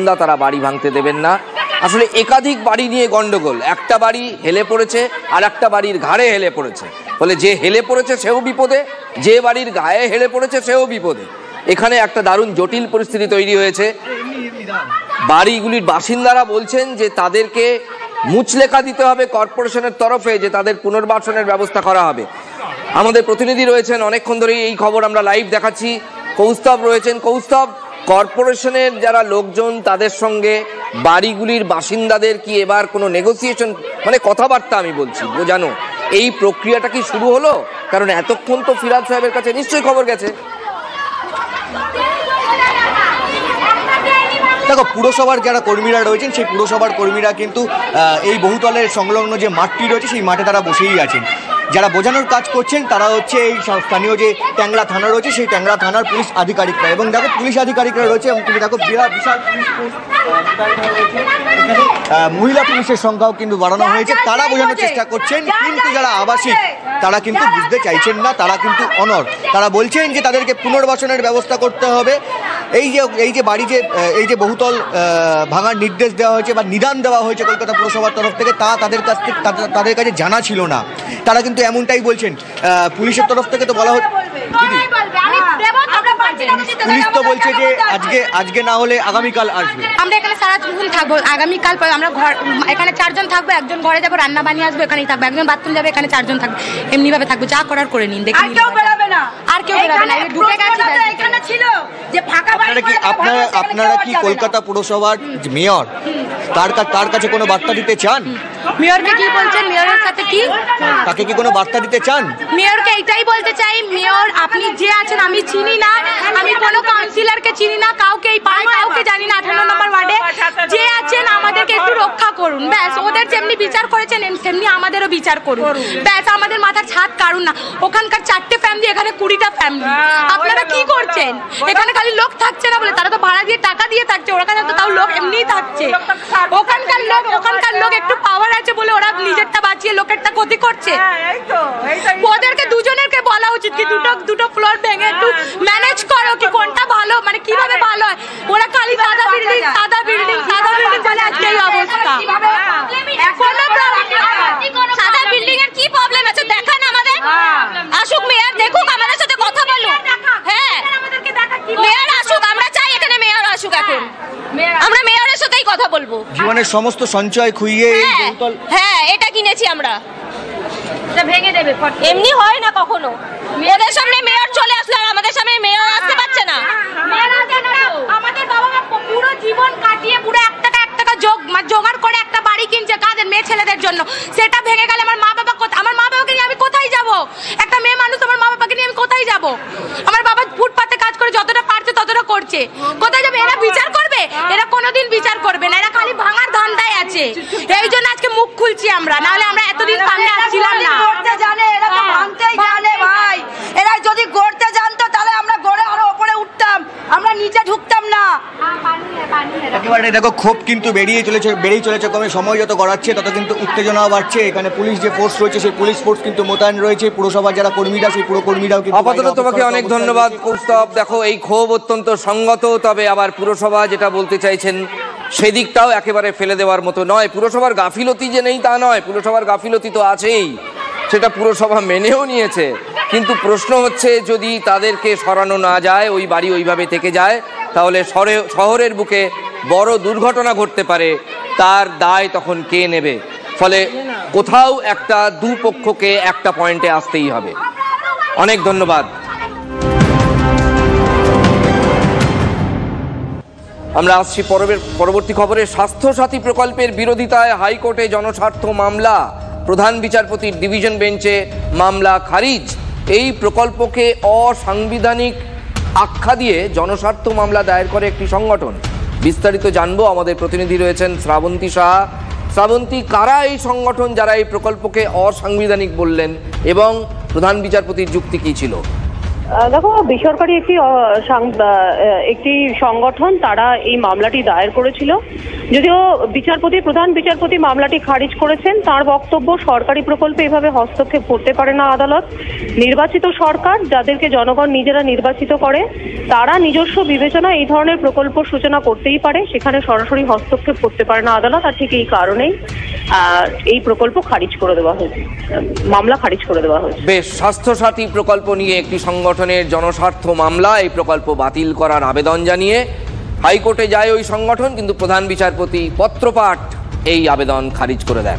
বাসিন্দা, তারা বাড়ি ভাঙতে দেবেন না। আসলে একাধিক বাড়ি নিয়ে গন্ডগোল, একটা বাড়ি হেলে পড়েছে আর একটা বাড়ির ঘাড়ে হেলে পড়েছে, ফলে যে হেলে পড়েছে সেও বিপদে, যে বাড়ির গায়ে হেলে পড়েছে সেও বিপদে। এখানে একটা দারুণ জটিল পরিস্থিতি তৈরি হয়েছে। বাড়িগুলির বাসিন্দারা বলছেন যে তাদেরকে মুচলেখা দিতে হবে কর্পোরেশনের তরফে যে তাদের পুনর্বাসনের ব্যবস্থা করা হবে। আমাদের প্রতিনিধি রয়েছেন, অনেকক্ষণ ধরেই এই খবর আমরা লাইভ দেখাচ্ছি, কৌস্তব রয়েছেন। কৌস্তব, কর্পোরেশনের যারা লোকজন তাদের সঙ্গে বাড়িগুলির বাসিন্দাদের কি এবার কোনো নেগোসিয়েশন, মানে কথাবার্তা আমি বলছি বোঝানো, এই প্রক্রিয়াটা কি শুরু হলো? কারণ এতক্ষণ তো ফিরাদ সাহেবের কাছে নিশ্চয়ই খবর গেছে। দেখো, পুরসভার যারা কর্মীরা রয়েছেন সেই পুরসভার কর্মীরা কিন্তু এই বহুতলের সংলগ্ন যে মাঠটি রয়েছে সেই মাঠে তারা বসেই আছেন। যারা বোঝানোর কাজ করছেন তারা হচ্ছে এই স্থানীয় যে ট্যাংরা থানা রয়েছে সেই ট্যাংরা থানার পুলিশ আধিকারিকরা। এবং দেখো, পুলিশ আধিকারিকরা রয়েছে এবং তুমি দেখো বিশাল পুলিশ ফোর্স, মহিলা পুলিশের সংখ্যাও কিন্তু বাড়ানো হয়েছে। তারা বোঝানোর চেষ্টা করছেন, কিন্তু যারা আবাসিক তারা কিন্তু বুঝতে চাইছেন না, তারা কিন্তু অনড়। তারা বলছেন যে তাদেরকে পুনর্বাসনের ব্যবস্থা করতে হবে। এই যে বহুতল ভাঙার নির্দেশ দেওয়া হয়েছে বা নিদান দেওয়া হয়েছে কলকাতা পুরসভার তরফ থেকে, তা তাদের কাছে জানা ছিল না। তারা কিন্তু এমনটাই বলছেন। পুলিশের তরফ থেকে তো বলা হচ্ছে, পুলিশ তো বলছে যে আজকে না হলে আগামীকাল আসবে। আমরা এখানে সারাদিন থাকবো, আগামীকাল আমরা ঘর এখানে 4 জন থাকবো, একজন ঘরে যাবো, রান্না বানিয়ে আসবো, এখানেই থাকবো, একজন বাথরুম যাবে, এখানে 4 জন থাকবো, এমনি ভাবে থাকবো, যা করার করে নিন। দেখি আর কেউ বেরাবে না, আর কেউ বেরাবে না। ঢুকে গেছে এখানে ছিল যে ফাঁকা বাড়ি। আপনারা কি কলকাতা পুরসভার মেয়র তার কাছে কোনো বার্তা দিতে চান? মেয়রকে কি বলছেন? মেয়রের সাথে কি তাকে কি কোনো বার্তা দিতে চান? মেয়রকে এটাই বলতে চাই, মেয়র আপনি যে আছেন আমি চিনি না, আমি কোনো কাউন্সিলরকে চিনি না, কাউকে এই পাড়ায় কাউকে জানি না। 18 নম্বর ওয়ার্ডে যে আছেন আমাদেরকে একটু রক্ষা করুন, ব্যাস। ওদের যেমনি বিচার করেছেন সেমনি আমাদেরও বিচার করুন, ব্যাস। আমাদের মাথার ছাদ কারুন না। ওখানকার 4টে ফ্যামিলি, এখানে 20টা ফ্যামিলি। আপনারা কি করছেন? এখানে খালি লোক থাকছে না বলে, তারা তো ভাড়া দিয়ে টাকা দিয়ে থাকছে, ওরা কাছে তো তাও লোক এমনিই থাকছে। ওখানকার লোক একটু পাওয়ার আছে বলে ওরা নিজেরটা বাঁচিয়ে লোকেরটা ক্ষতি করছে। ওদেরকে দুজনেরকে বলা উচিত কি দুটো ফ্লোর ভেঙে একটু ম্যানেজ করো, কি কোনটা ভালো, মানে কিভাবে ভালো হয়। ওরা খালি সাদা বিল্ডিং বলে আজকে এই অবস্থা। সাদা বিল্ডিং এর কি প্রবলেম আছে দেখান আমাদের। আসুক মেয়র, দেখুক, আমাদের সাথে কথা বলুক। হ্যাঁ, মেয়র আসুক, আমরা চাই এখানে মেয়র আসুক। এখন আমরা মেয়রের সাথেই কথা বলবো। জীবনের সমস্ত সঞ্চয় খুইয়ে হ্যাঁ এটা কিনেছি আমরা, ভেঙে দেবে। এমনি হয় না কখনো। ওদের সামনে মেয়র চলে আসলো আর আমাদের সামনে মেয়র আসতে পারছে না। আমাদের বাবা মা পুরো জীবন কাটিয়ে পুরো 1 টাকা জোগাড় করে একটা বাড়ি কিনছে কাদের মেয়ে ছেলেদের জন্য, সেটা ভেঙে গেলে আমার মা বাবাকে নিয়ে আমি কোথায় যাব? একটা মেয়ে মানুষ, আমার মা বাবাকে নিয়ে আমি কোথায় যাব? আমার বাবা ফুটপাতে কাজ করে যতটা পারছে ততটা করছে, কোথায় যাবে? এরা বিচার করবে? এরা কোনোদিন বিচার করবে না, এরা খালি ভাঙার ধান্দায় আছে। এই জন্য আজকে মুখ খুলছি আমরা, নাহলে আমরা এতদিন সামনে আসছিলাম না। করতে জানে, এরা তো ভাঙতেই জানে ভাই। এরা যদি গড়তে জানতো তাহলে আমরা গড়ে আরো উপরে উঠতাম, আমরা নিচে ঢুকতাম না। একেবারে দেখো, ক্ষোভ কিন্তু বেড়েই চলেছে ক্রমে। সময় যত গড়াচ্ছে তত কিন্তু উত্তেজনাও বাড়ছে। এখানে পুলিশ যে ফোর্স রয়েছে সেই পুলিশ ফোর্স কিন্তু মোতায়েন রয়েছে। পুরসভার যারা কর্মীরা সেই পুরো কর্মীরাও কিন্তু। আপাতত তোমাকে অনেক ধন্যবাদ কৌস্তব। দেখো, এই ক্ষোভ অত্যন্ত সঙ্গত, তবে আবার পুরসভা যেটা বলতে চাইছেন সেদিকটাও একেবারে ফেলে দেওয়ার মতো নয়। পুরসভার গাফিলতি যে নেই তা নয়, পুরসভার গাফিলতি তো আছেই, সেটা পুরসভা মেনেও নিয়েছে। কিন্তু প্রশ্ন হচ্ছে, যদি তাদেরকে সরানো না যায়, ওই বাড়ি ওইভাবে থেকে যায়, তাহলে শহরের বুকে বড় দুর্ঘটনা ঘটতে পারে, তার দায় তখন কে নেবে? ফলে কোথাও একটা দুপক্ষকে একটা পয়েন্টে আসতেই হবে। অনেক ধন্যবাদ। আমরা আসছি পরবর্তী খবরে। স্বাস্থ্যসাথী প্রকল্পের বিরোধিতায় হাইকোর্টে জনস্বার্থ মামলা, প্রধান বিচারপতির ডিভিশন বেঞ্চে মামলা খারিজ। এই প্রকল্পকে অসাংবিধানিক আখ্যা দিয়ে জনস্বার্থ মামলা দায়ের করে একটি সংগঠন। বিস্তারিত জানবো, আমাদের প্রতিনিধি রয়েছেন শ্রাবন্তী সাহা। শ্রাবন্তী, কারা এই সংগঠন যারা এই প্রকল্পকে অসাংবিধানিক বললেন এবং প্রধান বিচারপতির যুক্তি কি ছিল? দেখো, বেসরকারি একটি সংগঠন তারা এই মামলাটি দায়ের করেছিল। যদিও প্রধান বিচারপতি মামলাটি খারিজ করেছেন। তার বক্তব্য, সরকারি প্রকল্পে এভাবে হস্তক্ষেপ করতে পারে না আদালত। নির্বাচিত সরকার, যাদেরকে জনগণ নিজেরা নির্বাচিত করে, তারা নিজস্ব বিবেচনা এই ধরনের প্রকল্প সূচনা করতেই পারে, সেখানে সরাসরি হস্তক্ষেপ করতে পারে না আদালত। আর ঠিক এই কারণেই এই প্রকল্প খারিজ করে দেওয়া হয়েছে, মামলা খারিজ করে দেওয়া হয়েছে। বেশ, স্বাস্থ্যসাথী প্রকল্প নিয়ে একটি সংগঠনের জনস্বার্থ মামলা, এই প্রকল্প বাতিল করার আবেদন জানিয়ে হাইকোর্টে যায় ওই সংগঠন, কিন্তু প্রধান বিচারপতি পত্রপাঠ এই আবেদন খারিজ করে দেন।